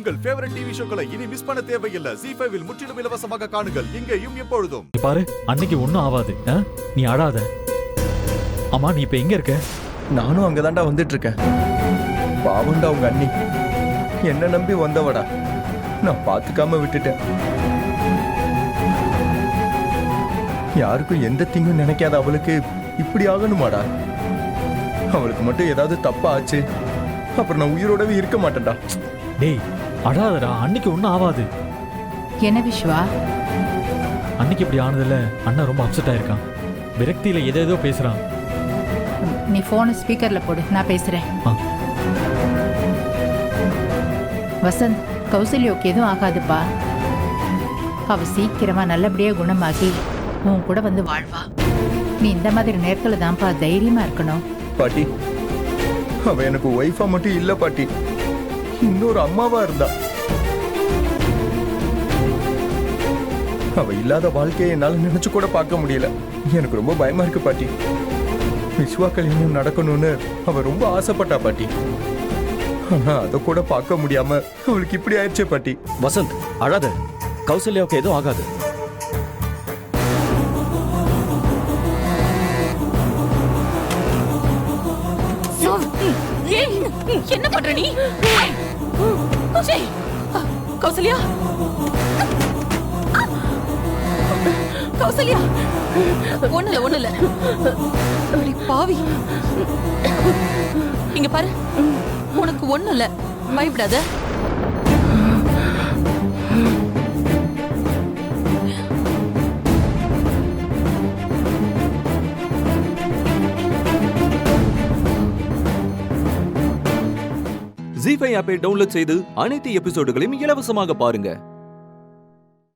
உங்கள் favourite TV ஷோக்களை இனி miss பண்ண தேவையில்லை. ZEE5 இல் முற்றிலும் இலவசமாக காணுங்கள். இங்கேயும் எப்பொழுதும். பாரு, அன்னைக்கு ஒன்னும் ஆகாது. நீ அழாத. அம்மா, நீ இப்ப எங்க இருக்க? நானும் அங்கதான்டா வந்துட்டு இருக்கேன். பாவண்டா உங்க அண்ணி, என்ன நம்பி வந்தவடா, நான் பாத்துக்காம விட்டுட்டேன். யாருக்கும் எந்த தீங்கும் நினைக்காத அவளுக்கு இப்படி ஆகணுமாடா? அவளுக்கு மட்டும் ஏதாவது தப்பா ஆச்சு, அப்புறம் நான் உயிரோடவே இருக்க மாட்டேன்டா. டேய், அழாதடா. அன்னைக்கு ஒன்னும் ஆகாது. என்ன விஸ்வா? அன்னைக்கு இப்படி ஆனதுல அண்ணா ரொம்ப அப்செட் ஆயிருக்கான். விரக்தியில ஏதேதோ பேசுறான். நீ போனை ஸ்பீக்கர்ல போடு, நான் பேசுறேன். வசந்த், கௌசல்யோக்கு எதுவும் ஆகாதுப்பா. அவ சீக்கிரமா நல்லபடியா குணமாகி உன் கூட வந்து வாழ்வா. நீ இந்த மாதிரி நேரத்துல தான்ப்பா தைரியமா இருக்கணும். பாட்டி, அவ எனக்கு ஒய்ஃபா மட்டும் இல்ல பாட்டி, இன்னொரு அம்மாவா இருந்தா. அவ இல்லாத வாழ்க்கையை என்னால நினைச்சு கூட பார்க்க முடியல. எனக்கு ரொம்ப பயமா இருக்கு பாட்டி. விஸ்வா கல்யாணம் நடக்கணும்னு அவ ரொம்ப ஆசைப்பட்டா பாட்டி. ஆனா அதை கூட பார்க்க முடியாம அவளுக்கு இப்படி ஆயிடுச்சே பாட்டி. வசந்த், அழாத. கௌசல்யாவுக்கு எதுவும் ஆகாது. என்ன பண்ற நீ? கௌசல்யா, கௌசல்யா, ஒண்ணுல பாவி, இங்க பாரு, உனக்கு ஒண்ணும் இல்ல, பயப்படாத. ZEE5 ஆப்பை டவுன்லோட் செய்து அனைத்து எபிசோடுகளையும் இலவசமாக பாருங்க.